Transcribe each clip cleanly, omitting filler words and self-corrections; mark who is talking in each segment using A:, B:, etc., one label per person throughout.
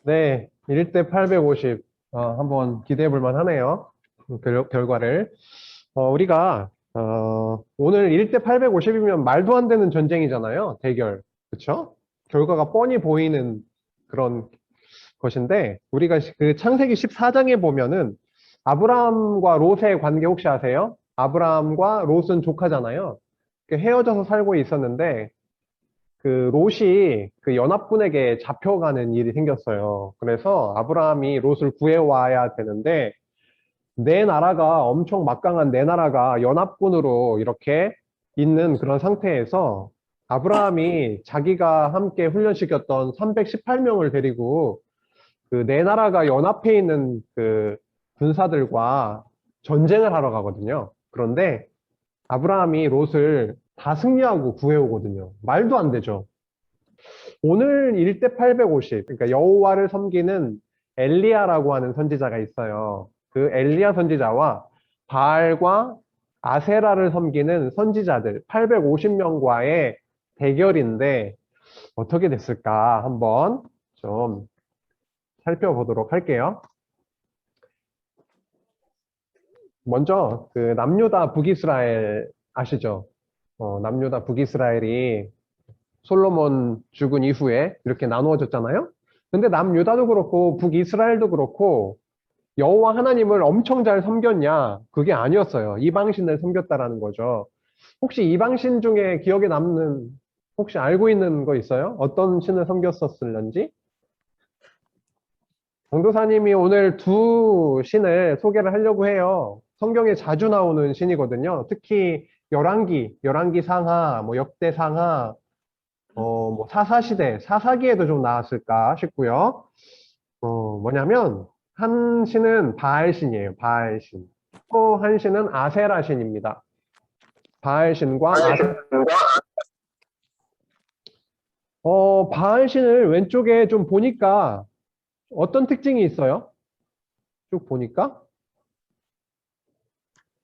A: 네, 1대 850. 한번 기대해 볼 만하네요. 결과를. 우리가, 오늘 1대 850이면 말도 안 되는 전쟁이잖아요. 대결. 그쵸? 결과가 뻔히 보이는 그런 것인데, 우리가 그 창세기 14장에 보면은, 아브라함과 롯의 관계 혹시 아세요? 아브라함과 롯은 조카잖아요. 헤어져서 살고 있었는데, 그 롯이 그 연합군에게 잡혀가는 일이 생겼어요. 그래서 아브라함이 롯을 구해와야 되는데 내 나라가 엄청 막강한 내 나라가 연합군으로 이렇게 있는 그런 상태에서 아브라함이 자기가 함께 훈련시켰던 318명을 데리고 그 내 나라가 연합해 있는 그 군사들과 전쟁을 하러 가거든요. 그런데 아브라함이 롯을 다 승리하고 구해오거든요. 말도 안 되죠. 오늘 1대 850, 그러니까 여호와를 섬기는 엘리야라고 하는 선지자가 있어요. 그 엘리야 선지자와 바알과 아세라를 섬기는 선지자들 850명과의 대결인데 어떻게 됐을까 한번 좀 살펴보도록 할게요. 먼저 그 남유다 북이스라엘 아시죠? 남유다 북이스라엘이 솔로몬 죽은 이후에 이렇게 나누어졌잖아요. 근데 남유다도 그렇고 북이스라엘도 그렇고 여호와 하나님을 엄청 잘 섬겼냐? 그게 아니었어요. 이방신을 섬겼다라는 거죠. 혹시 이방신 중에 기억에 남는 혹시 알고 있는 거 있어요? 어떤 신을 섬겼었을런지? 강도사님이 오늘 두 신을 소개를 하려고 해요. 성경에 자주 나오는 신이거든요. 특히 열왕기 상하, 뭐 역대 상하, 뭐 사사시대, 사사기에도 좀 나왔을까 싶고요. 뭐냐면 한 신은 바알신이에요. 바알신. 또 한 신은 아세라신입니다. 바알신과 바알신을 왼쪽에 좀 보니까 어떤 특징이 있어요? 쭉 보니까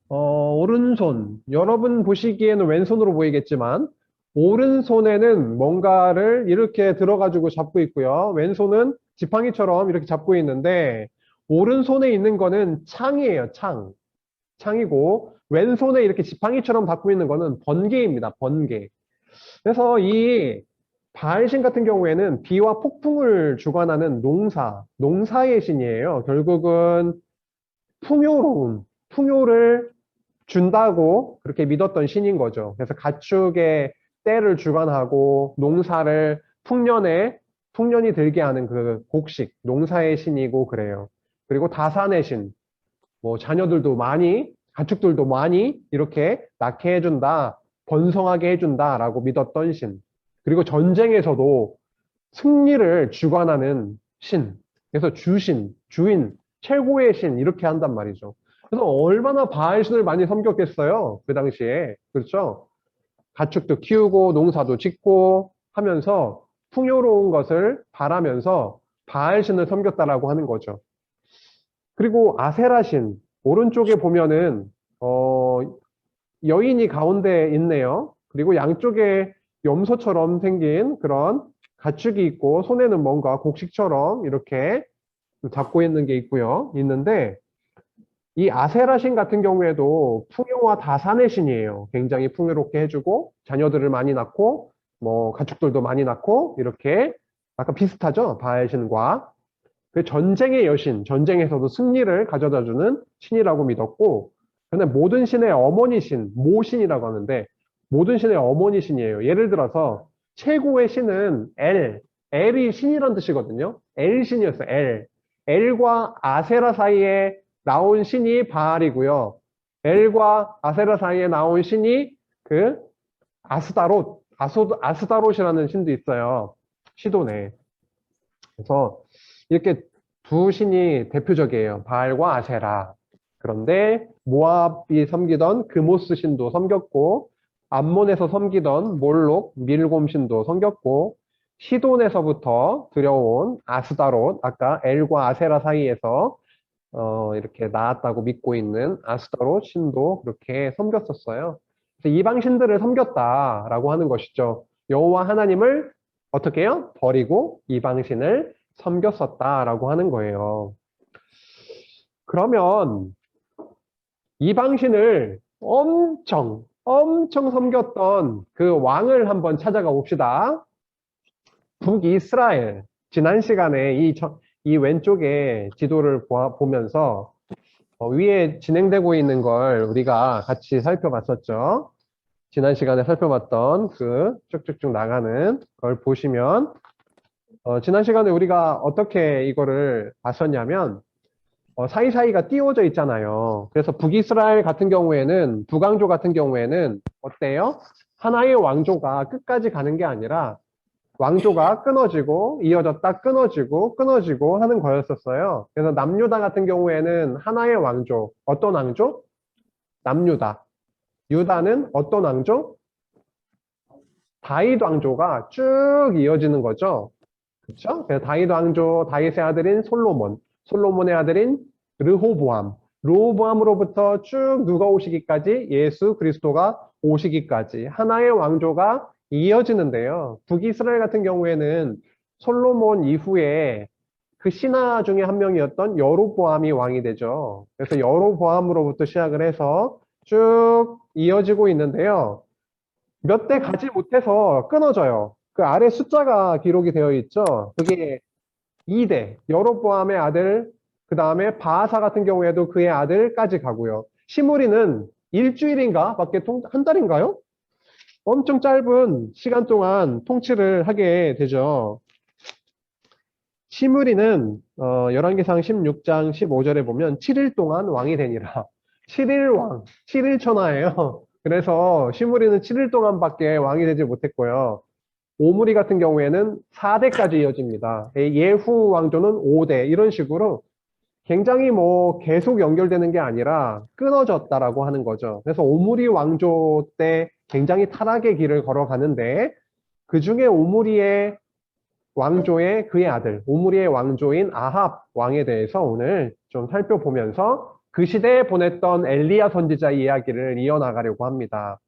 A: 오른손. 여러분 보시기에는 왼손으로 보이겠지만 오른손에는 뭔가를 이렇게 들어가지고 잡고 있고요. 왼손은 지팡이처럼 이렇게 잡고 있는데 오른손에 있는 거는 창이에요. 창. 창이고 왼손에 이렇게 지팡이처럼 잡고 있는 거는 번개입니다. 번개. 그래서 이 바알신 같은 경우에는 비와 폭풍을 주관하는 농사의 신이에요. 결국은 풍요를 준다고 그렇게 믿었던 신인 거죠. 그래서 가축의 때를 주관하고 농사를 풍년이 들게 하는 그 곡식, 농사의 신이고 그래요. 그리고 다산의 신, 뭐 자녀들도 많이, 가축들도 많이 이렇게 낳게 해준다, 번성하게 해준다라고 믿었던 신. 그리고 전쟁에서도 승리를 주관하는 신. 그래서 주인, 최고의 신 이렇게 한단 말이죠. 그래서 얼마나 바알신을 많이 섬겼겠어요. 그 당시에. 그렇죠? 가축도 키우고 농사도 짓고 하면서 풍요로운 것을 바라면서 바알신을 섬겼다라고 하는 거죠. 그리고 아세라신 오른쪽에 보면은 여인이 가운데 있네요. 그리고 양쪽에 염소처럼 생긴 그런 가축이 있고 손에는 뭔가 곡식처럼 이렇게 잡고 있는 게 있는데 이 아세라신 같은 경우에도 풍요와 다산의 신이에요. 굉장히 풍요롭게 해주고 자녀들을 많이 낳고 뭐 가축들도 많이 낳고 이렇게 아까 비슷하죠? 바알신과 그 전쟁의 여신, 전쟁에서도 승리를 가져다주는 신이라고 믿었고 근데 모든 신의 어머니 신, 모신이라고 하는데 모든 신의 어머니 신이에요. 예를 들어서 최고의 신은 엘이 신이란 뜻이거든요. 엘 신이었어요. 엘과 아세라 사이에 나온 신이 바알이고요. 엘과 아세라 사이에 나온 신이 그 아스다롯이라는 신도 있어요. 시돈에. 그래서 이렇게 두 신이 대표적이에요. 바알과 아세라. 그런데 모압이 섬기던 그모스 신도 섬겼고 암몬에서 섬기던 몰록, 밀곰 신도 섬겼고 시돈에서부터 들여온 아스다롯, 아까 엘과 아세라 사이에서 이렇게 나왔다고 믿고 있는 아스타롯 신도 그렇게 섬겼었어요. 그래서 이방 신들을 섬겼다라고 하는 것이죠. 여호와 하나님을 어떻게 해요? 버리고 이방 신을 섬겼었다라고 하는 거예요. 그러면 이방신을 엄청 섬겼던 그 왕을 한번 찾아가 봅시다. 북이스라엘. 지난 시간에 이 왼쪽에 지도를 보면서 위에 진행되고 있는 걸 우리가 같이 살펴봤었죠. 지난 시간에 살펴봤던 그 쭉쭉쭉 나가는 걸 보시면 지난 시간에 우리가 어떻게 이거를 봤었냐면 사이사이가 띄워져 있잖아요. 그래서 북이스라엘 같은 경우에는 북왕조 같은 경우에는 어때요? 하나의 왕조가 끝까지 가는 게 아니라 왕조가 끊어지고 이어졌다 끊어지고 끊어지고 하는 거였었어요. 그래서 남유다 같은 경우에는 하나의 왕조. 어떤 왕조? 남유다. 유다는 어떤 왕조? 다윗 왕조가 쭉 이어지는 거죠. 그렇죠? 그래서 다윗 왕조, 다윗의 아들인 솔로몬, 솔로몬의 아들인 르호보암, 르호보암으로부터 쭉 누가 오시기까지 예수 그리스도가 오시기까지 하나의 왕조가 이어지는데요. 북이스라엘 같은 경우에는 솔로몬 이후에 그 신하 중에 한 명이었던 여로보암이 왕이 되죠. 그래서 여로보암으로부터 시작을 해서 쭉 이어지고 있는데요. 몇 대 가지 못해서 끊어져요. 그 아래 숫자가 기록이 되어 있죠. 그게 2대, 여로보암의 아들, 그 다음에 바하사 같은 경우에도 그의 아들까지 가고요. 시므리는 일주일인가 밖에 한 달인가요? 엄청 짧은 시간 동안 통치를 하게 되죠. 시므리는 열왕기상 16장 15절에 보면 7일 동안 왕이 되니라. 7일 왕, 7일 천하예요. 그래서 시므리는 7일 동안밖에 왕이 되지 못했고요. 오므리 같은 경우에는 4대까지 이어집니다. 예후 왕조는 5대 이런 식으로 굉장히 뭐 계속 연결되는 게 아니라 끊어졌다라고 하는 거죠. 그래서 오므리 왕조 때 굉장히 타락의 길을 걸어가는데 그 중에 오므리의 왕조의 그의 아들, 오므리의 왕조인 아합 왕에 대해서 오늘 좀 살펴보면서 그 시대에 보냈던 엘리야 선지자 이야기를 이어나가려고 합니다.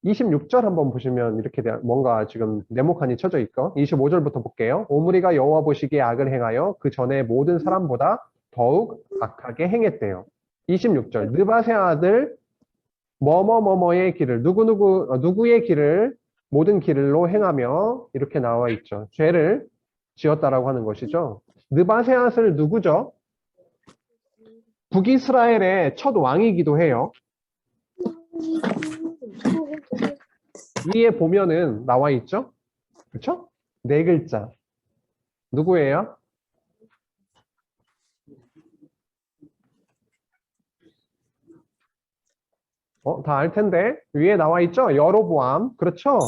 A: 26절 한번 보시면 이렇게 뭔가 지금 네모칸이 쳐져 있고 25절부터 볼게요. 오므리가 여호와 보시기에 악을 행하여 그 전에 모든 사람보다 더욱 악하게 행했대요. 26절 느바세 아들 뭐뭐뭐뭐의 길을 누구의 길을 모든 길로 행하며 이렇게 나와 있죠. 죄를 지었다라고 하는 것이죠. 느바세앗을 누구죠? 북이스라엘의 첫 왕이기도 해요. 위에 보면은 나와 있죠? 그렇죠? 네 글자. 누구예요? 다 알 텐데. 위에 나와 있죠? 여로보암. 그렇죠?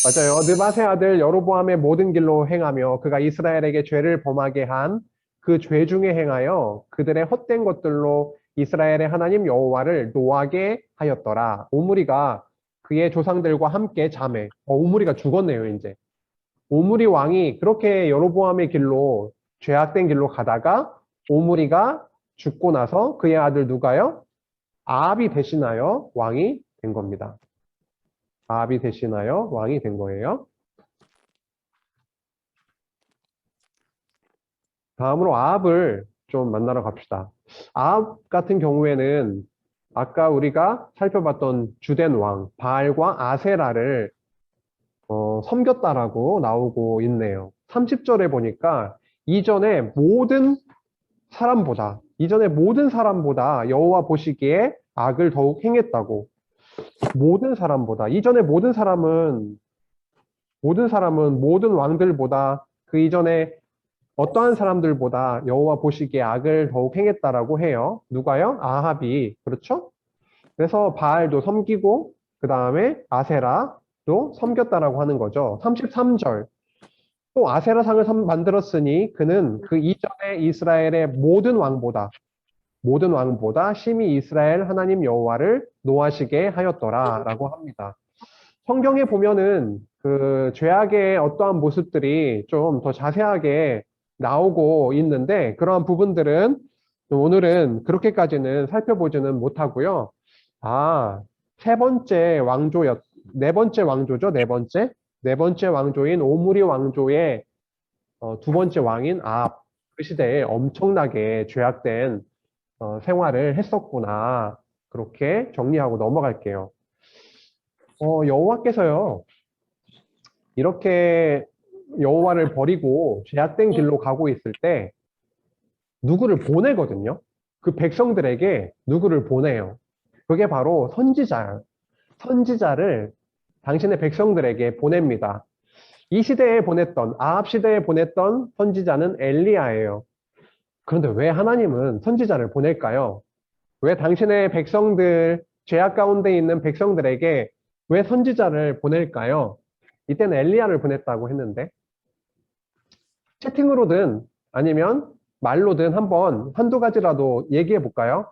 A: 맞아요. 느바세 아들 여로보암의 모든 길로 행하며 그가 이스라엘에게 죄를 범하게 한 그 죄 중에 행하여 그들의 헛된 것들로 이스라엘의 하나님 여호와를 노하게 하였더라. 오므리가 그의 조상들과 함께 잠에. 오므리가 죽었네요, 이제. 오므리 왕이 그렇게 여로보암의 길로 죄악된 길로 가다가 오므리가 죽고 나서 그의 아들 누가요? 아합이 대신하여 왕이 된 겁니다. 아합이 대신하여 왕이 된 거예요. 다음으로 아합을 좀 만나러 갑시다. 아합 같은 경우에는 아까 우리가 살펴봤던 주된 왕 바알과 아세라를 섬겼다라고 나오고 있네요. 30절에 보니까 이전에 모든 사람보다 여호와 보시기에 악을 더욱 행했다고. 모든 사람보다. 이전에 모든 왕들보다 그 이전에 어떠한 사람들보다 여호와 보시기에 악을 더욱 행했다라고 해요. 누가요? 아합이. 그렇죠? 그래서 바알도 섬기고 그 다음에 아세라도 섬겼다라고 하는 거죠. 33절. 또 아세라상을 만들었으니 그는 그 이전에 이스라엘의 모든 왕보다 심히 이스라엘 하나님 여호와를 노하시게 하였더라라고 합니다. 성경에 보면은 그 죄악의 어떠한 모습들이 좀 더 자세하게 나오고 있는데 그러한 부분들은 오늘은 그렇게까지는 살펴보지는 못하고요. 네 번째 왕조죠, 네 번째. 네 번째 왕조인 오므리 왕조의 두 번째 왕인 아합. 그 시대에 엄청나게 죄악된 생활을 했었구나. 그렇게 정리하고 넘어갈게요. 여호와께서요, 이렇게 여호와를 버리고 죄악된 길로 가고 있을 때 누구를 보내거든요. 그 백성들에게 누구를 보내요. 그게 바로 선지자예요. 선지자를 당신의 백성들에게 보냅니다. 이 시대에 보냈던, 아합 시대에 보냈던 선지자는 엘리야예요. 그런데 왜 하나님은 선지자를 보낼까요? 왜 당신의 백성들, 죄악 가운데 있는 백성들에게 왜 선지자를 보낼까요? 이때는 엘리야를 보냈다고 했는데, 채팅으로든 아니면 말로든 한번 한두 가지라도 얘기해 볼까요?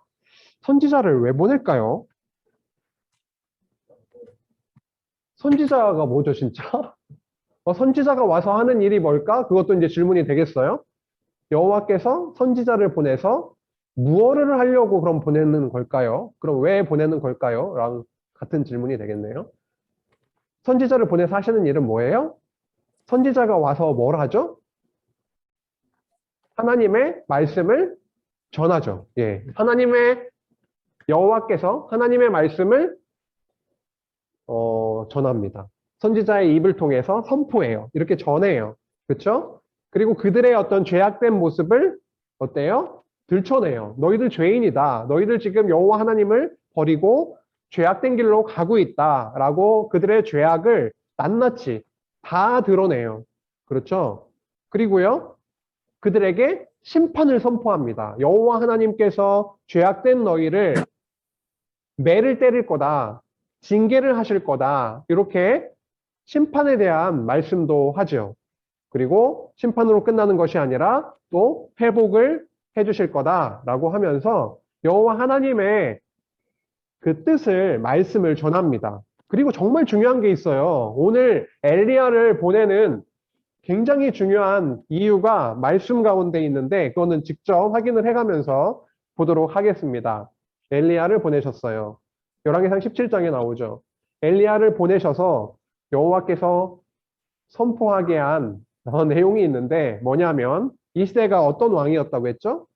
A: 선지자를 왜 보낼까요? 선지자가 뭐죠, 진짜? 선지자가 와서 하는 일이 뭘까? 그것도 이제 질문이 되겠어요? 여호와께서 선지자를 보내서 무엇을 하려고 그럼 보내는 걸까요? 그럼 왜 보내는 걸까요? 라는 같은 질문이 되겠네요. 선지자를 보내서 하시는 일은 뭐예요? 선지자가 와서 뭘 하죠? 하나님의 말씀을 전하죠. 예. 여호와께서 하나님의 말씀을 전합니다. 선지자의 입을 통해서 선포해요. 이렇게 전해요. 그렇죠? 그리고 그들의 어떤 죄악된 모습을 어때요? 들춰내요. 너희들 죄인이다. 너희들 지금 여호와 하나님을 버리고 죄악된 길로 가고 있다라고 그들의 죄악을 낱낱이 다 드러내요. 그렇죠? 그리고요. 그들에게 심판을 선포합니다. 여호와 하나님께서 죄악된 너희를 매를 때릴 거다. 징계를 하실 거다. 이렇게 심판에 대한 말씀도 하죠. 그리고 심판으로 끝나는 것이 아니라 또 회복을 해주실 거다라고 하면서 여호와 하나님의 그 뜻을 말씀을 전합니다. 그리고 정말 중요한 게 있어요. 오늘 엘리야를 보내는 굉장히 중요한 이유가 말씀 가운데 있는데 그거는 직접 확인을 해가면서 보도록 하겠습니다. 엘리야를 보내셨어요. 열왕기상 17장에 나오죠. 엘리야를 보내셔서 여호와께서 선포하게 한 내용이 있는데 뭐냐면 이 시대가 어떤 왕이었다고 했죠?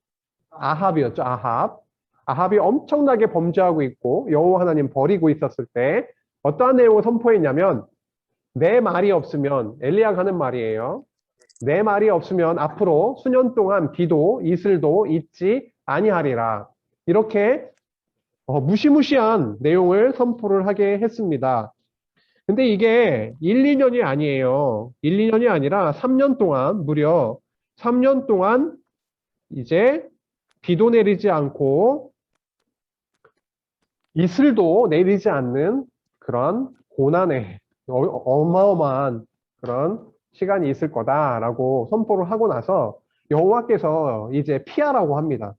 A: 아합이었죠. 아합. 아합이 엄청나게 범죄하고 있고 여호와 하나님 버리고 있었을 때 어떠한 내용을 선포했냐면 내 말이 없으면 엘리야가 하는 말이에요. 내 말이 없으면 앞으로 수년 동안 비도 이슬도 있지 아니하리라. 이렇게 무시무시한 내용을 선포를 하게 했습니다. 근데 이게 1, 2년이 아니에요. 1, 2년이 아니라 3년 동안 무려 3년 동안 이제 비도 내리지 않고 이슬도 내리지 않는 그런 고난의 어마어마한 그런 시간이 있을 거다라고 선포를 하고 나서 여호와께서 이제 피하라고 합니다.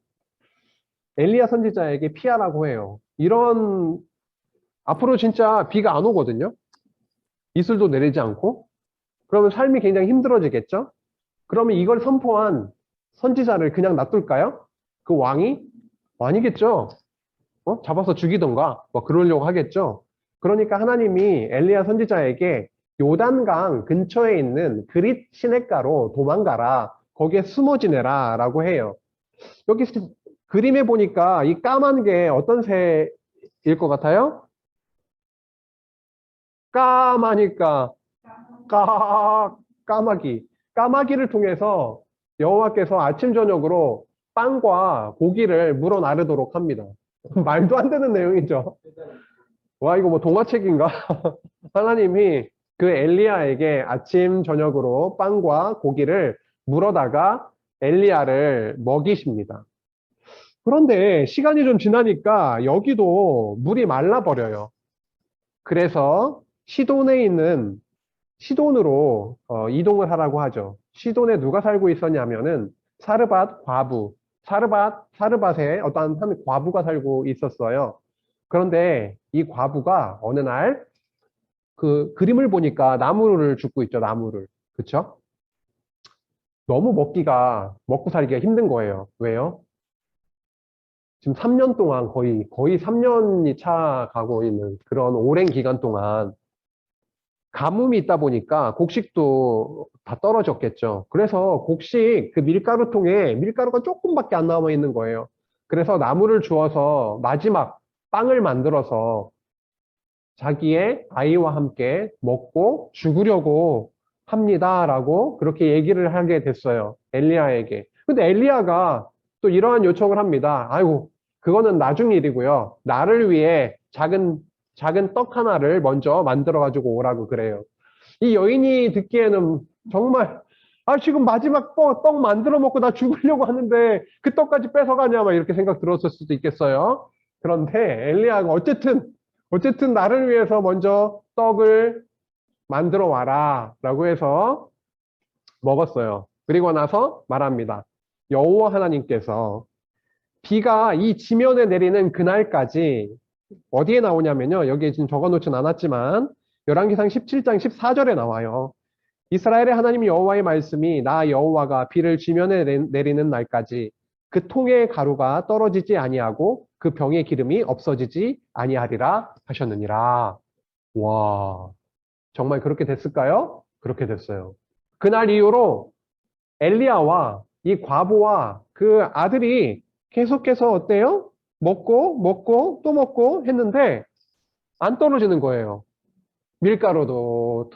A: 엘리야 선지자에게 피하라고 해요. 이런 앞으로 진짜 비가 안 오거든요. 이슬도 내리지 않고 그러면 삶이 굉장히 힘들어지겠죠. 그러면 이걸 선포한 선지자를 그냥 놔둘까요? 그 왕이 아니겠죠. 잡아서 죽이던가 뭐 그러려고 하겠죠. 그러니까 하나님이 엘리야 선지자에게 요단강 근처에 있는 그릿 시냇가로 도망가라. 거기에 숨어 지내라 라고 해요. 여기 그림에 보니까 이 까만 게 어떤 새일 것 같아요? 까마니까 까마귀. 까마귀를 통해서 여호와께서 아침 저녁으로 빵과 고기를 물어 나르도록 합니다. 말도 안 되는 내용이죠. 와, 이거 뭐 동화책인가? 하나님이 그 엘리야에게 아침 저녁으로 빵과 고기를 물어다가 엘리야를 먹이십니다. 그런데 시간이 좀 지나니까 여기도 물이 말라버려요. 그래서 시돈에 있는 시돈으로 이동을 하라고 하죠. 시돈에 누가 살고 있었냐면은 사르밧 과부, 사르밧에 어떤 한 과부가 살고 있었어요. 그런데 이 과부가 어느 날 그 그림을 보니까 나무를 줍고 있죠, 나무를. 그쵸? 너무 먹고 살기가 힘든 거예요. 왜요? 지금 3년 동안 거의 3년이 차 가고 있는 그런 오랜 기간 동안 가뭄이 있다 보니까 곡식도 다 떨어졌겠죠. 그래서 곡식 그 밀가루통에 밀가루가 조금밖에 안 남아 있는 거예요. 그래서 나무를 주워서 마지막 빵을 만들어서 자기의 아이와 함께 먹고 죽으려고 합니다라고 그렇게 얘기를 하게 됐어요. 엘리야에게. 근데 엘리야가 또 이러한 요청을 합니다. 아이고, 그거는 나중 일이고요. 나를 위해 작은 떡 하나를 먼저 만들어 가지고 오라고 그래요. 이 여인이 듣기에는 정말 지금 마지막 떡 만들어 먹고 나 죽으려고 하는데 그 떡까지 뺏어가냐 막 이렇게 생각 들었을 수도 있겠어요. 그런데 엘리야가 어쨌든 나를 위해서 먼저 떡을 만들어 와라 라고 해서 먹었어요. 그리고 나서 말합니다. 여호와 하나님께서 비가 이 지면에 내리는 그날까지 어디에 나오냐면요. 여기에 지금 적어놓진 않았지만 열왕기상 17장 14절에 나와요. 이스라엘의 하나님 여호와의 말씀이 나 여호와가 비를 지면에 내리는 날까지 그 통의 가루가 떨어지지 아니하고 그 병의 기름이 없어지지 아니하리라 하셨느니라. 와, 정말 그렇게 됐을까요? 그렇게 됐어요. 그날 이후로 엘리야와 이 과부와 그 아들이 계속해서 어때요? 먹고 또 먹고 했는데 안 떨어지는 거예요. 밀가루도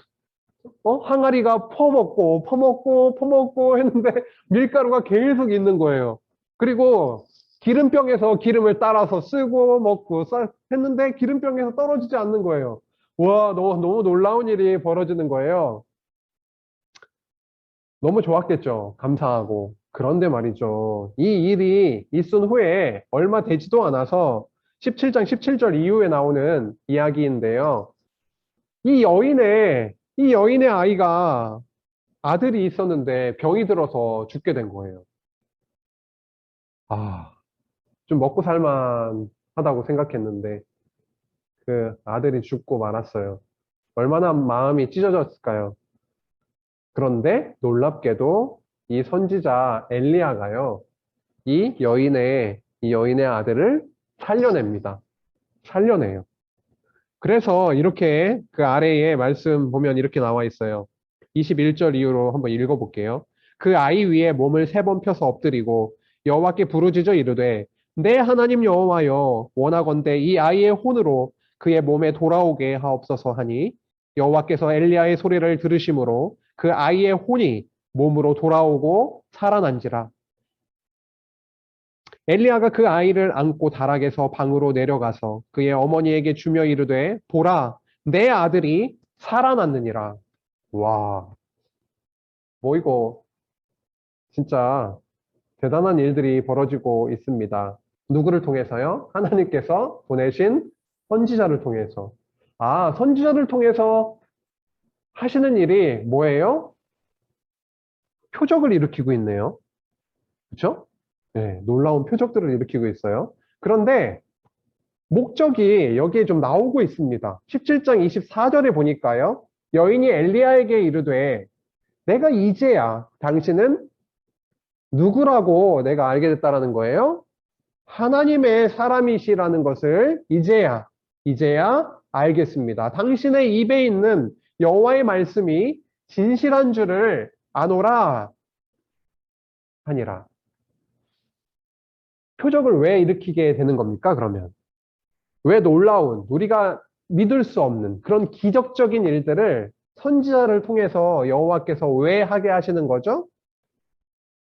A: 항아리가 퍼먹고 했는데 밀가루가 계속 있는 거예요. 그리고 기름병에서 기름을 따라서 쓰고 먹고 했는데 기름병에서 떨어지지 않는 거예요. 와, 너무 놀라운 일이 벌어지는 거예요. 너무 좋았겠죠. 감사하고. 그런데 말이죠. 이 일이 있은 후에 얼마 되지도 않아서 17장 17절 이후에 나오는 이야기인데요. 이 여인의 아이가 아들이 있었는데 병이 들어서 죽게 된 거예요. 좀 먹고 살만 하다고 생각했는데 그 아들이 죽고 말았어요. 얼마나 마음이 찢어졌을까요? 그런데 놀랍게도 이 선지자 엘리야가요, 이 여인의 아들을 살려냅니다. 살려내요. 그래서 이렇게 그 아래에 말씀 보면 이렇게 나와 있어요. 21절 이후로 한번 읽어볼게요. 그 아이 위에 몸을 3번 펴서 엎드리고 여호와께 부르짖어 이르되 내 하나님 여호와여 원하건대 이 아이의 혼으로 그의 몸에 돌아오게 하옵소서 하니 여호와께서 엘리야의 소리를 들으심으로 그 아이의 혼이 몸으로 돌아오고 살아난지라. 엘리야가 그 아이를 안고 다락에서 방으로 내려가서 그의 어머니에게 주며 이르되 보라 내 아들이 살아났느니라. 와, 뭐 이거 진짜 대단한 일들이 벌어지고 있습니다. 누구를 통해서요? 하나님께서 보내신 선지자를 통해서. 선지자를 통해서 하시는 일이 뭐예요? 표적을 일으키고 있네요. 그렇죠? 네, 놀라운 표적들을 일으키고 있어요. 그런데 목적이 여기에 좀 나오고 있습니다. 17장 24절에 보니까요. 여인이 엘리야에게 이르되 내가 이제야 당신은 누구라고 내가 알게 됐다라는 거예요. 하나님의 사람이시라는 것을 이제야 알겠습니다. 당신의 입에 있는 여호와의 말씀이 진실한 줄을 아노라 하니라. 표적을 왜 일으키게 되는 겁니까, 그러면? 왜 놀라운, 우리가 믿을 수 없는 그런 기적적인 일들을 선지자를 통해서 여호와께서 왜 하게 하시는 거죠?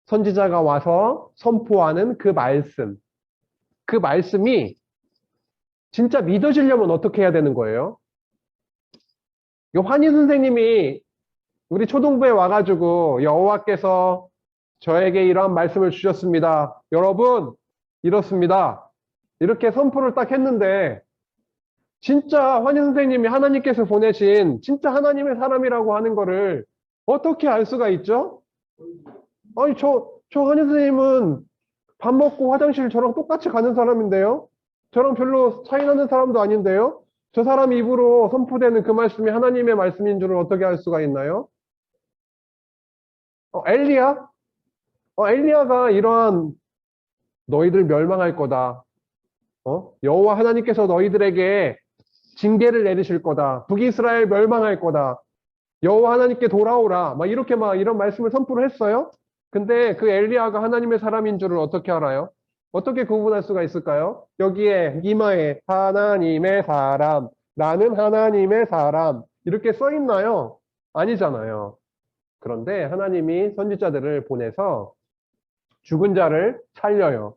A: 선지자가 와서 선포하는 그 말씀이 진짜 믿어지려면 어떻게 해야 되는 거예요? 환희 선생님이 우리 초등부에 와가지고 여호와께서 저에게 이러한 말씀을 주셨습니다. 여러분, 이렇습니다. 이렇게 선포를 딱 했는데 진짜 환희 선생님이 하나님께서 보내신 진짜 하나님의 사람이라고 하는 거를 어떻게 알 수가 있죠? 아니, 저 환희 선생님은 밥 먹고 화장실 저랑 똑같이 가는 사람인데요? 저랑 별로 차이 나는 사람도 아닌데요? 저 사람 입으로 선포되는 그 말씀이 하나님의 말씀인 줄을 어떻게 알 수가 있나요? 엘리야? 엘리야가 이러한 너희들 멸망할 거다. 여호와 하나님께서 너희들에게 징계를 내리실 거다. 북이스라엘 멸망할 거다. 여호와 하나님께 돌아오라. 막 이렇게 막 이런 말씀을 선포를 했어요. 근데 그 엘리야가 하나님의 사람인 줄을 어떻게 알아요? 어떻게 구분할 수가 있을까요? 여기에 이마에 하나님의 사람, 나는 하나님의 사람 이렇게 써 있나요? 아니잖아요. 그런데 하나님이 선지자들을 보내서 죽은 자를 살려요.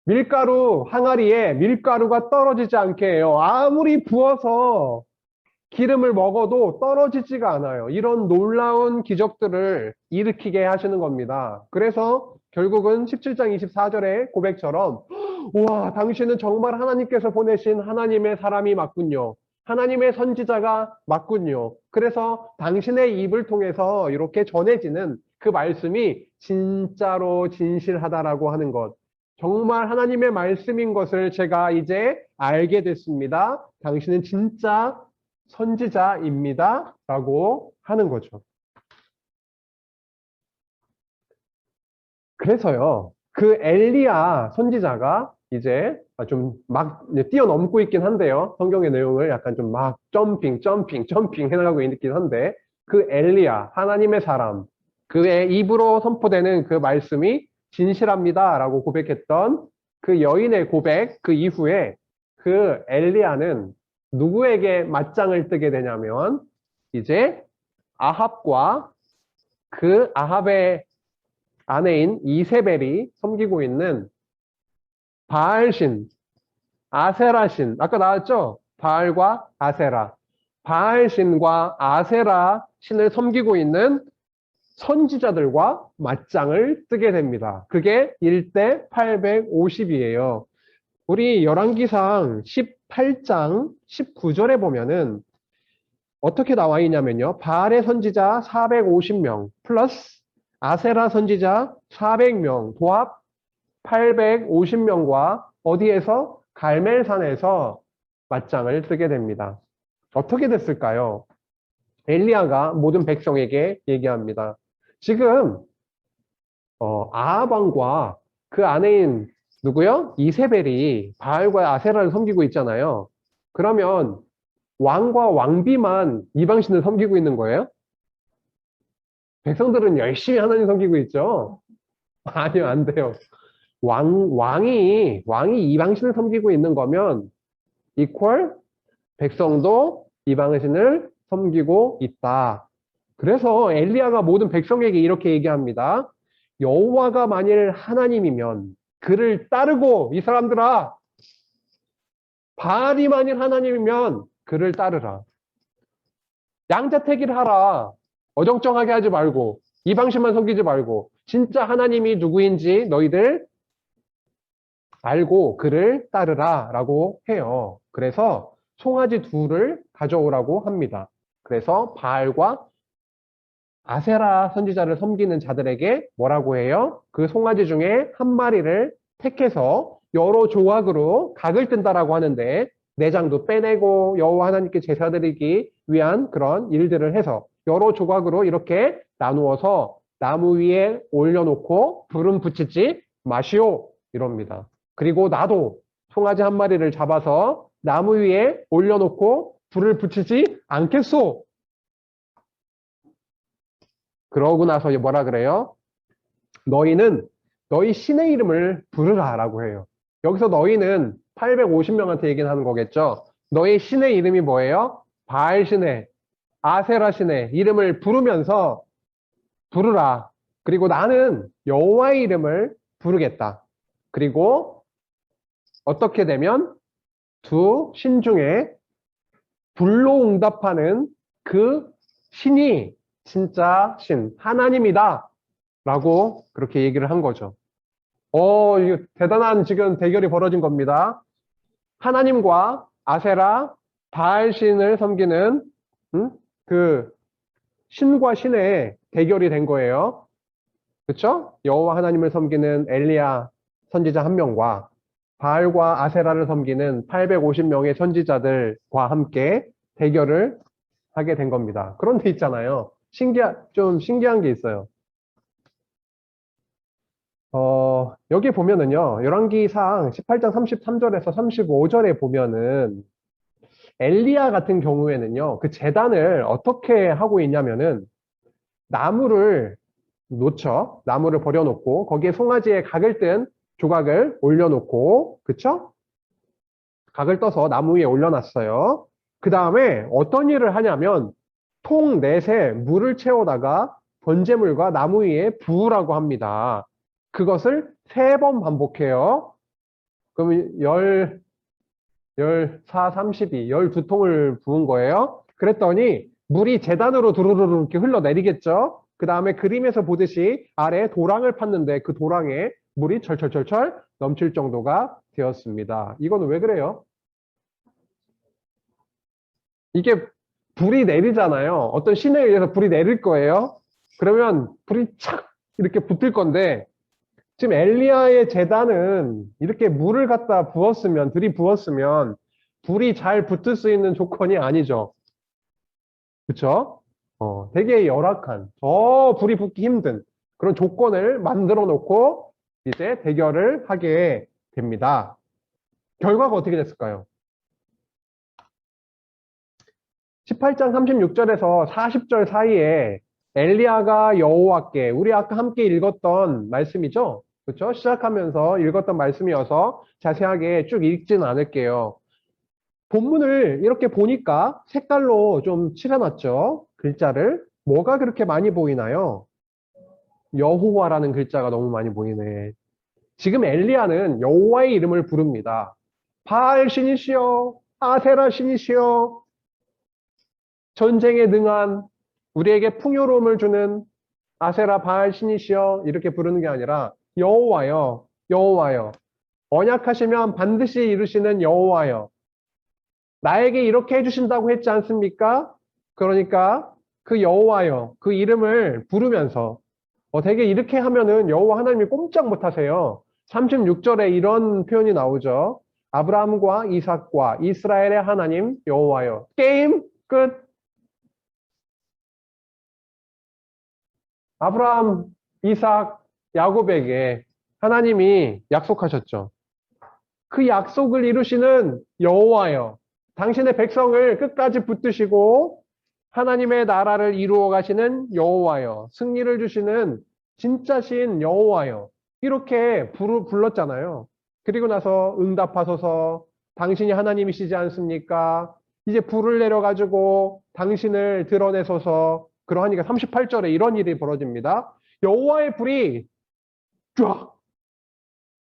A: 밀가루 항아리에 밀가루가 떨어지지 않게 해요. 아무리 부어서 기름을 먹어도 떨어지지가 않아요. 이런 놀라운 기적들을 일으키게 하시는 겁니다. 그래서 결국은 17장 24절의 고백처럼 와, 당신은 정말 하나님께서 보내신 하나님의 사람이 맞군요. 하나님의 선지자가 맞군요. 그래서 당신의 입을 통해서 이렇게 전해지는 그 말씀이 진짜로 진실하다라고 하는 것. 정말 하나님의 말씀인 것을 제가 이제 알게 됐습니다. 당신은 진짜 선지자입니다. 라고 하는 거죠. 그래서요, 그 엘리야 선지자가 이제 좀 막 뛰어넘고 있긴 한데요. 성경의 내용을 약간 좀 막 점핑 해나가고 있긴 한데, 그 엘리야, 하나님의 사람, 그의 입으로 선포되는 그 말씀이 진실합니다. 라고 고백했던 그 여인의 고백, 그 이후에 그 엘리야는 누구에게 맞짱을 뜨게 되냐면, 이제 아합과 그 아합의 아내인 이세벨이 섬기고 있는 바알신, 아세라신, 아까 나왔죠? 바알과 아세라. 바알신과 아세라 신을 섬기고 있는 선지자들과 맞짱을 뜨게 됩니다. 그게 1대 850이에요. 우리 열왕기상 18장 19절에 보면은 어떻게 나와 있냐면요. 바알의 선지자 450명 플러스 아세라 선지자 400명 도합 850명과 어디에서? 갈멜산에서 맞짱을 뜨게 됩니다. 어떻게 됐을까요? 엘리야가 모든 백성에게 얘기합니다. 지금 아합 왕과 그 아내인 누구요? 이세벨이 바알과 아세라를 섬기고 있잖아요. 그러면 왕과 왕비만 이방신을 섬기고 있는 거예요? 백성들은 열심히 하나님 섬기고 있죠? 아니요, 안 돼요. 왕이 이방신을 섬기고 있는 거면, 이퀄 백성도 이방신을 섬기고 있다. 그래서 엘리야가 모든 백성에게 이렇게 얘기합니다. 여호와가 만일 하나님이면 그를 따르고 이 사람들아 바알이 만일 하나님이면 그를 따르라. 양자택일 하라. 어정쩡하게 하지 말고 이방신만 섬기지 말고 진짜 하나님이 누구인지 너희들 알고 그를 따르라 라고 해요. 그래서 송아지 둘을 가져오라고 합니다. 그래서 바알과 아세라 선지자를 섬기는 자들에게 뭐라고 해요? 그 송아지 중에 한 마리를 택해서 여러 조각으로 각을 뜬다라고 하는데 내장도 빼내고 여호와 하나님께 제사 드리기 위한 그런 일들을 해서 여러 조각으로 이렇게 나누어서 나무 위에 올려놓고 불은 붙이지 마시오 이럽니다. 그리고 나도 송아지 한 마리를 잡아서 나무 위에 올려놓고 불을 붙이지 않겠소. 그러고 나서 뭐라 그래요? 너희는 너희 신의 이름을 부르라 라고 해요. 여기서 너희는 850명한테 얘기하는 거겠죠. 너희 신의 이름이 뭐예요? 바알 신의, 아세라 신의 이름을 부르면서 부르라. 그리고 나는 여호와의 이름을 부르겠다. 그리고 어떻게 되면 두 신 중에 불로 응답하는 그 신이 진짜 신, 하나님이다. 라고 그렇게 얘기를 한 거죠. 이거 대단한 지금 대결이 벌어진 겁니다. 하나님과 아세라, 바알 신을 섬기는 그 신과 신의 대결이 된 거예요. 그렇죠? 여호와 하나님을 섬기는 엘리야 선지자 한 명과 바알과 아세라를 섬기는 850명의 선지자들과 함께 대결을 하게 된 겁니다. 그런데 있잖아요. 좀 신기한 게 있어요. 여기 보면은요, 열왕기상 18장 33절에서 35절에 보면은 엘리야 같은 경우에는요, 그 제단을 어떻게 하고 있냐면은 나무를 놓죠. 나무를 버려놓고 거기에 송아지의 각을 뜬 조각을 올려놓고, 그쵸? 각을 떠서 나무 위에 올려놨어요. 그 다음에 어떤 일을 하냐면 통 넷에 물을 채우다가 번제물과 나무 위에 부으라고 합니다. 그것을 3번 반복해요. 그러면 14, 32, 12통을 부은 거예요. 그랬더니 물이 제단으로 두루루루 이렇게 흘러내리겠죠. 그 다음에 그림에서 보듯이 아래에 도랑을 팠는데 그 도랑에 물이 철철철철 넘칠 정도가 되었습니다. 이거는 왜 그래요? 이게 불이 내리잖아요. 어떤 신에 의해서 불이 내릴 거예요. 그러면 불이 착 이렇게 붙을 건데 지금 엘리야의 제단은 이렇게 물을 갖다 부었으면, 들이부었으면 불이 잘 붙을 수 있는 조건이 아니죠. 그쵸? 되게 열악한, 더 불이 붙기 힘든 그런 조건을 만들어 놓고 이제 대결을 하게 됩니다. 결과가 어떻게 됐을까요? 18장 36절에서 40절 사이에 엘리야가 여호와께, 우리 아까 함께 읽었던 말씀이죠? 그렇죠? 시작하면서 읽었던 말씀이어서 자세하게 쭉 읽지는 않을게요. 본문을 이렇게 보니까 색깔로 좀 칠해놨죠? 글자를. 뭐가 그렇게 많이 보이나요? 여호와라는 글자가 너무 많이 보이네. 지금 엘리야는 여호와의 이름을 부릅니다. 바알 신이시여, 아세라 신이시여, 전쟁에 능한, 우리에게 풍요로움을 주는 아세라 바알 신이시여, 이렇게 부르는 게 아니라 여호와여, 여호와여, 언약하시면 반드시 이루시는 여호와여, 나에게 이렇게 해주신다고 했지 않습니까? 그러니까 그 여호와여, 그 이름을 부르면서 되게 이렇게 하면은 여호와 하나님이 꼼짝 못하세요. 36절에 이런 표현이 나오죠. 아브라함과 이삭과 이스라엘의 하나님 여호와여. 게임 끝. 아브라함, 이삭, 야곱에게 하나님이 약속하셨죠. 그 약속을 이루시는 여호와여, 당신의 백성을 끝까지 붙드시고 하나님의 나라를 이루어 가시는 여호와여, 승리를 주시는 진짜신 여호와여, 이렇게 불렀잖아요. 그리고 나서 응답하소서, 당신이 하나님이시지 않습니까? 이제 불을 내려가지고 당신을 드러내소서. 그러하니까 38절에 이런 일이 벌어집니다. 여호와의 불이 쫙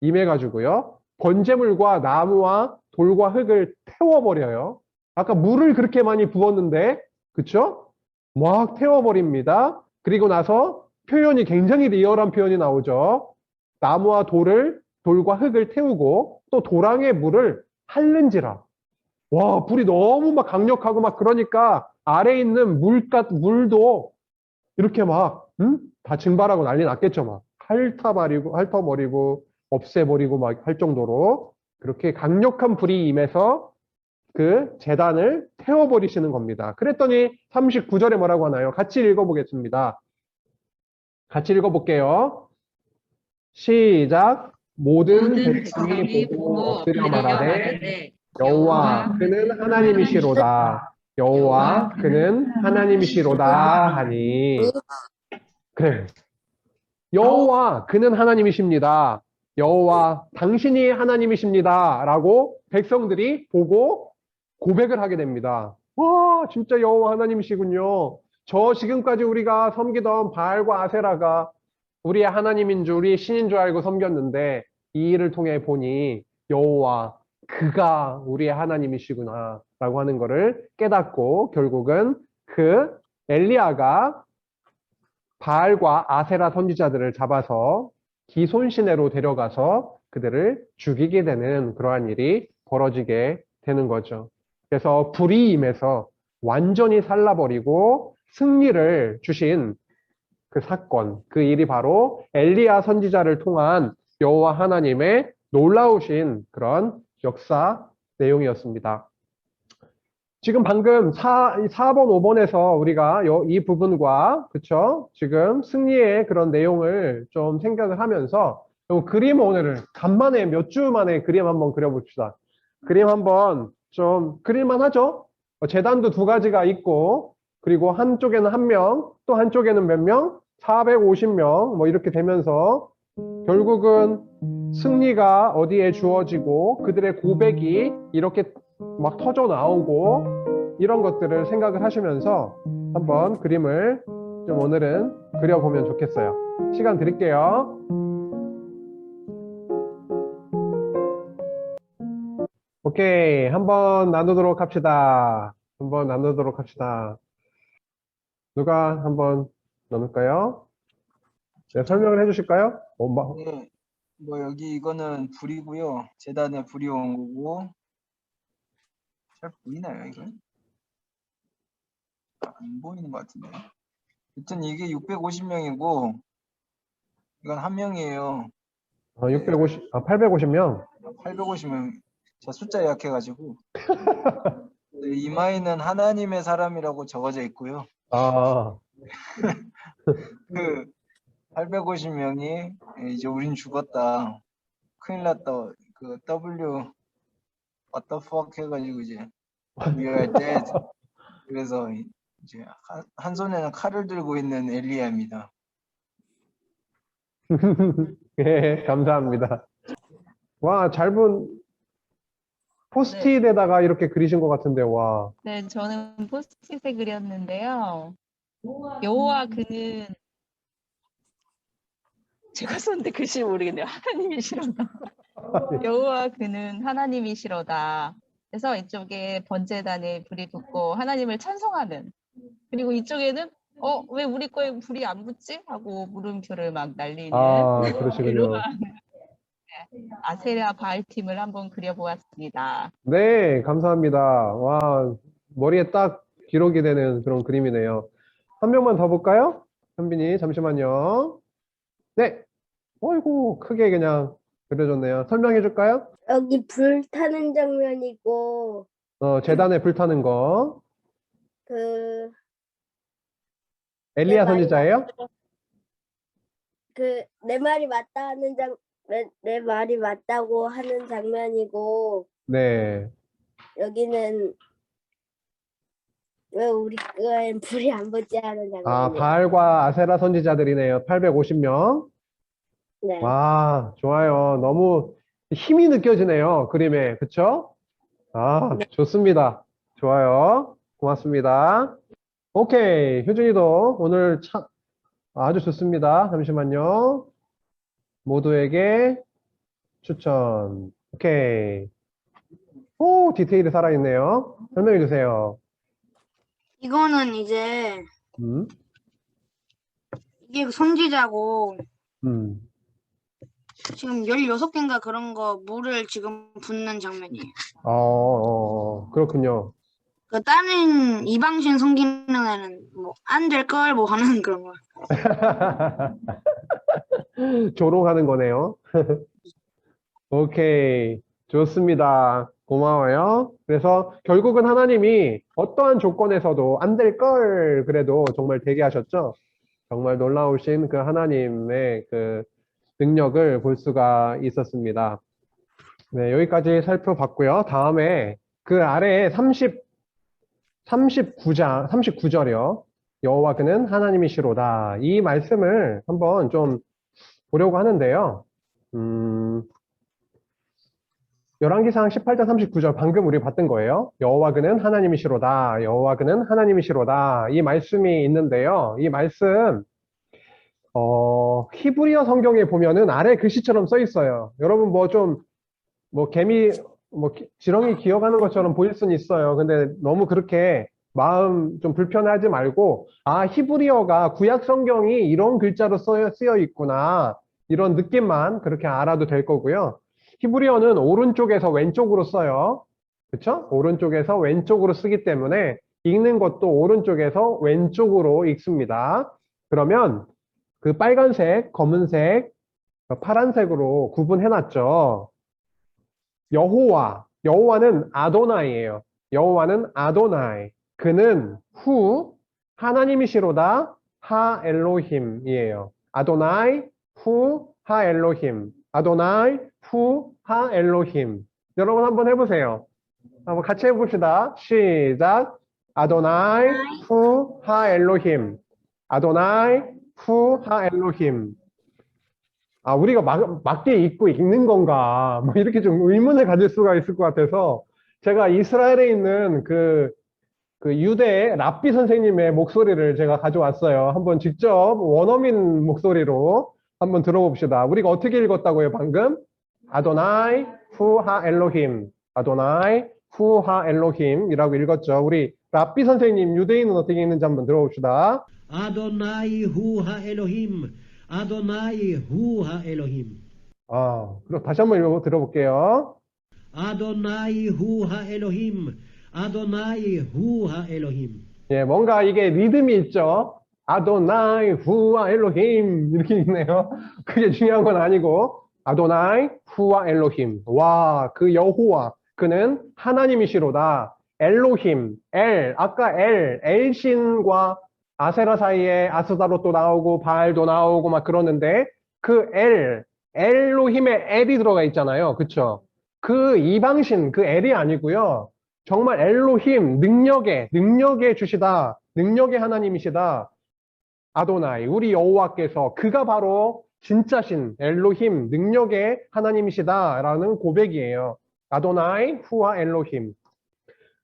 A: 임해가지고요. 번제물과 나무와 돌과 흙을 태워버려요. 아까 물을 그렇게 많이 부었는데, 그쵸? 막 태워버립니다. 그리고 나서 표현이 굉장히 리얼한 표현이 나오죠. 나무와 돌과 흙을 태우고 또 도랑의 물을 핥는지라. 와, 불이 너무 막 강력하고 막 그러니까 아래에 있는 물도 이렇게 막, 다 증발하고 난리 났겠죠. 막 핥아버리고, 없애버리고 막 할 정도로 그렇게 강력한 불이 임해서 그 제단을 태워버리시는 겁니다. 그랬더니 39절에 뭐라고 하나요? 같이 읽어보겠습니다. 같이 읽어볼게요. 시작. 모든 백성이 보고 엎드려 말하되 여호와 그는 하나님이시로다. 여호와 그는 하나님이시로다 하니. 그래. 여호와 그는 하나님이십니다. 여호와 당신이 하나님이십니다. 라고 백성들이 보고 고백을 하게 됩니다. 와, 진짜 여호와 하나님이시군요. 저 지금까지 우리가 섬기던 바알과 아세라가 우리의 하나님인 줄, 우리의 신인 줄 알고 섬겼는데 이 일을 통해 보니 여호와 그가 우리의 하나님이시구나 라고 하는 것을 깨닫고 결국은 그 엘리야가 바알과 아세라 선지자들을 잡아서 기손시내로 데려가서 그들을 죽이게 되는 그러한 일이 벌어지게 되는 거죠. 그래서 불이 임해서 완전히 살라버리고 승리를 주신 그 사건, 그 일이 바로 엘리야 선지자를 통한 여호와 하나님의 놀라우신 그런 역사 내용이었습니다. 지금 방금 4번, 5번에서 우리가 이 부분과, 그쵸? 지금 승리의 그런 내용을 좀 생각을 하면서, 그림 오늘을 간만에 몇 주 만에 그림 한번 그려봅시다. 그림 한번 좀 그릴만 하죠? 재단도 두 가지가 있고, 그리고 한쪽에는 한 명, 또 한쪽에는 몇 명? 450명, 뭐 이렇게 되면서 결국은 승리가 어디에 주어지고 그들의 고백이 이렇게 막 터져 나오고 이런 것들을 생각을 하시면서 한번 그림을 좀 오늘은 그려보면 좋겠어요. 시간 드릴게요. 오케이. 한번 나누도록 합시다. 한번 나누도록 합시다. 누가 한번 나눌까요? 네, 설명을 해주실까요?
B: 네, 뭐 여기 이거는 불이고요. 재단에 불이 온 거고. 잘 보이나요, 이건? 안 보이는 것 같은데. 여튼 이게 650명이고 이건 한 명이에요.
A: 850명?
B: 850명. 저 숫자 약해가지고. 네, 이마에는 하나님의 사람이라고 적어져 있고요.
A: 아,
B: 그 850명이 이제 우린 죽었다. 큰일 났다. 그 W what the fuck 해가지고 이제 we are dead. 그래서 이제 한 손에는 칼을 들고 있는 엘리야입니다.
A: 예, 감사합니다. 와, 짧은 포스트잇에다가 이렇게 그리신 것 같은데, 와.
C: 네, 저는 포스트잇에 그렸는데요. 여호와 그는 제가 썼는데 글씨 모르겠네요. 하나님이시로다. 여호와 그는 하나님이시로다. 그래서 이쪽에 번제단에 불이 붙고 하나님을 찬송하는. 그리고 이쪽에는 왜 우리 거에 불이 안 붙지? 하고 물음표를 막 날리는
A: 아, 그러시군요.
C: 그러한 아세라 바알 팀을 한번 그려보았습니다.
A: 네, 감사합니다. 와, 머리에 딱 기록이 되는 그런 그림이네요. 한 명만 더 볼까요? 현빈이, 잠시만요. 네. 어이구, 크게 그냥 그려줬네요. 설명해 줄까요?
D: 여기 불 타는 장면이고
A: 재단에 불타는 거.
D: 그
A: 엘리야
D: 내 말이
A: 선지자예요?
D: 내 말이 맞다 하는 내 말이 맞다고 하는 장면이고
A: 네.
D: 여기는 왜 우리 거엔 불이 안 붙지 하는
A: 아,
D: 장면이에요.
A: 바알과 아세라 선지자들이네요. 850명.
D: 네.
A: 와, 좋아요. 너무 힘이 느껴지네요. 그림에. 그쵸? 아, 좋습니다. 좋아요. 고맙습니다. 오케이. 효준이도 오늘 아주 좋습니다. 잠시만요. 모두에게 추천. 오케이. 오, 디테일이 살아있네요. 설명해 주세요.
E: 이거는 이제
A: 음,
E: 이게 선지자고 지금 16개인가 그런 거 물을 지금 붓는 장면이에요.
A: 그렇군요.
E: 그 다른 이방신 섬기는 애는 뭐 안 될 걸 뭐 하는 그런 거.
A: 조롱하는 거네요. 오케이. 좋습니다. 고마워요. 그래서 결국은 하나님이 어떠한 조건에서도 안 될 걸 그래도 정말 되게 하셨죠? 정말 놀라우신 그 하나님의 그 능력을 볼 수가 있었습니다. 네, 여기까지 살펴봤고요. 다음에 그 아래에 39절이요. 여호와 그는 하나님이시로다. 이 말씀을 한번 좀 보려고 하는데요. 열왕기상 18장 39절 방금 우리 봤던 거예요. 여호와 그는 하나님이시로다. 여호와 그는 하나님이시로다. 이 말씀이 있는데요. 이 말씀 히브리어 성경에 보면은 아래 글씨처럼 써 있어요. 여러분 개미 지렁이 기어가는 것처럼 보일 수는 있어요. 근데 너무 그렇게 마음 좀 불편하지 말고 히브리어가 구약 성경이 이런 글자로 쓰여 있구나. 이런 느낌만 그렇게 알아도 될 거고요. 히브리어는 오른쪽에서 왼쪽으로 써요. 그쵸? 오른쪽에서 왼쪽으로 쓰기 때문에 읽는 것도 오른쪽에서 왼쪽으로 읽습니다. 그러면 그 빨간색, 검은색, 파란색으로 구분해놨죠. 여호와는 아도나이예요. 여호와는 아도나이. 그는 하나님이시로다 하 엘로힘이에요. 아도나이 하 엘로힘. 아도나이 하 엘로힘. 여러분 한번 해보세요. 한번 같이 해봅시다. 시작. 아도나이 후 하 엘로힘. 아도나이 후 하 엘로힘. 아, 우리가 맞게 읽고 읽는 건가? 뭐 이렇게 좀 의문을 가질 수가 있을 것 같아서 제가 이스라엘에 있는 그 유대 랍비 선생님의 목소리를 제가 가져왔어요. 한번 직접 원어민 목소리로 한번 들어봅시다. 우리가 어떻게 읽었다고요, 방금? 아도나이 후 하 엘로힘. 아도나이 후 하 엘로힘이라고 읽었죠. 우리 랍비 선생님 유대인은 어떻게 읽는지 한번 들어봅시다.
F: אדוני הוא האלוהים, אדוני הוא האלוהים.
A: 그럼 다시 한번 들어볼게요.
F: אדוני הוא האלוהים, אדוני הוא האלוהים.
A: 예, 뭔가 이게 리듬이 있죠. 아도나이 후와 엘로힘 이렇게 있네요. 그게 중요한 건 아니고 아도나이 후와 엘로힘. 와, 그 여호와 그는 하나님이시로다. 엘로힘, 아까 엘신과 아세라 사이에 아스다롯도 나오고 바알도 나오고 막 그러는데 그 엘로힘에 엘이 들어가 있잖아요. 그쵸? 그 이방신, 그 엘이 아니고요. 정말 엘로힘, 능력의 주시다, 능력의 하나님이시다. 아도나이, 우리 여호와께서 그가 바로 진짜신 엘로힘, 능력의 하나님이시다라는 고백이에요. 아도나이 후와 엘로힘.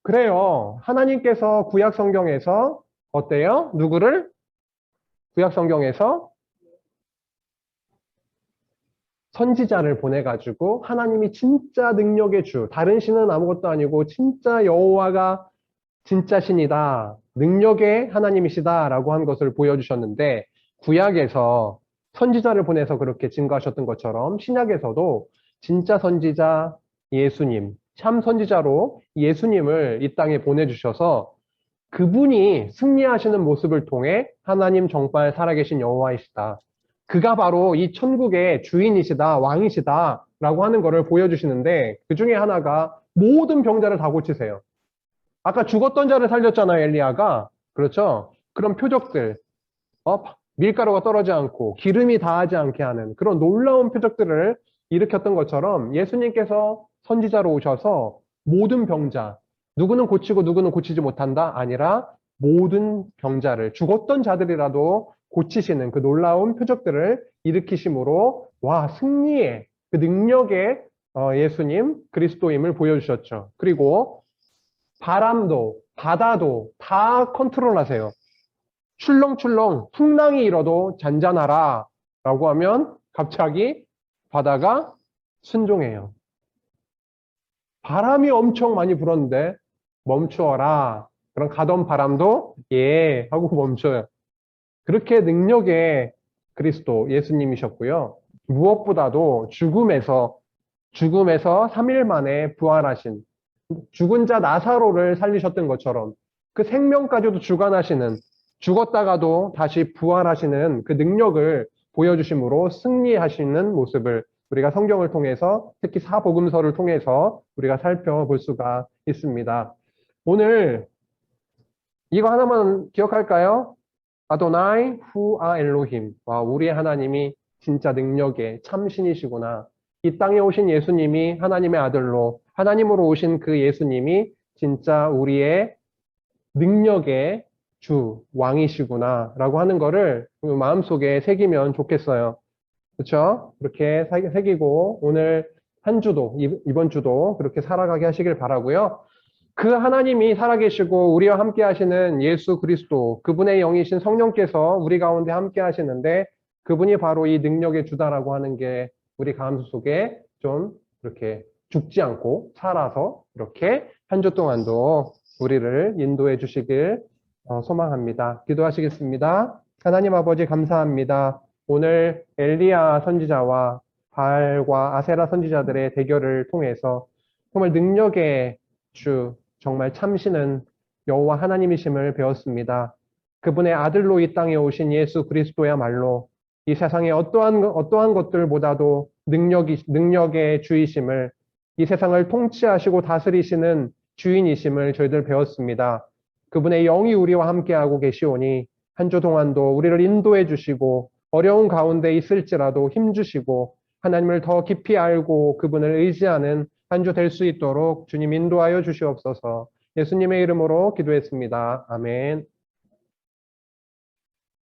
A: 그래요. 하나님께서 구약 성경에서 어때요? 누구를? 구약 성경에서 선지자를 보내가지고 하나님이 진짜 능력의 주, 다른 신은 아무것도 아니고 진짜 여호와가 진짜 신이다, 능력의 하나님이시다라고 한 것을 보여주셨는데 구약에서 선지자를 보내서 그렇게 증거하셨던 것처럼 신약에서도 진짜 선지자 예수님, 참 선지자로 예수님을 이 땅에 보내주셔서 그분이 승리하시는 모습을 통해 하나님 정말 살아계신 여호와이시다. 그가 바로 이 천국의 주인이시다, 왕이시다 라고 하는 것을 보여주시는데 그 중에 하나가 모든 병자를 다 고치세요. 아까 죽었던 자를 살렸잖아요, 엘리야가. 그렇죠? 그런 표적들, 밀가루가 떨어지지 않고 기름이 닿지 않게 하는 그런 놀라운 표적들을 일으켰던 것처럼 예수님께서 선지자로 오셔서 모든 병자, 누구는 고치고 누구는 고치지 못한다 아니라 모든 병자를, 죽었던 자들이라도 고치시는 그 놀라운 표적들을 일으키심으로 와, 승리의 그 능력의 예수님 그리스도임을 보여주셨죠. 그리고 바람도 바다도 다 컨트롤하세요. 출렁출렁 풍랑이 일어도 잔잔하라 라고 하면 갑자기 바다가 순종해요. 바람이 엄청 많이 불었는데 멈추어라. 그럼 가던 바람도 예 하고 멈춰요. 그렇게 능력의 그리스도 예수님이셨고요. 무엇보다도 죽음에서 3일 만에 부활하신 죽은 자 나사로를 살리셨던 것처럼 그 생명까지도 주관하시는, 죽었다가도 다시 부활하시는 그 능력을 보여주심으로 승리하시는 모습을 우리가 성경을 통해서, 특히 사복음서를 통해서 우리가 살펴볼 수가 있습니다. 오늘 이거 하나만 기억할까요? 아도나이 후아 엘로힘. 와, 우리의 하나님이 진짜 능력의 참신이시구나. 이 땅에 오신 예수님이 하나님의 아들로, 하나님으로 오신 그 예수님이 진짜 우리의 능력의 주, 왕이시구나 라고 하는 거를 마음속에 새기면 좋겠어요. 그렇죠? 그렇게 새기고 오늘 한 주도, 이번 주도 그렇게 살아가게 하시길 바라고요. 그 하나님이 살아계시고 우리와 함께 하시는 예수 그리스도, 그분의 영이신 성령께서 우리 가운데 함께 하시는데 그분이 바로 이 능력의 주다라고 하는 게 우리 가슴 속에 좀 이렇게 죽지 않고 살아서 이렇게 한 주 동안도 우리를 인도해 주시길 소망합니다. 기도하시겠습니다. 하나님 아버지 감사합니다. 오늘 엘리야 선지자와 바알과 아세라 선지자들의 대결을 통해서 정말 능력의 주, 정말 참신은 여호와 하나님이심을 배웠습니다. 그분의 아들로 이 땅에 오신 예수 그리스도야말로 이 세상의 어떠한 것들보다도 능력의 주이심을, 이 세상을 통치하시고 다스리시는 주인이심을 저희들 배웠습니다. 그분의 영이 우리와 함께하고 계시오니 한 주 동안도 우리를 인도해 주시고 어려운 가운데 있을지라도 힘주시고 하나님을 더 깊이 알고 그분을 의지하는 한 주 될 수 있도록 주님 인도하여 주시옵소서. 예수님의 이름으로 기도했습니다. 아멘.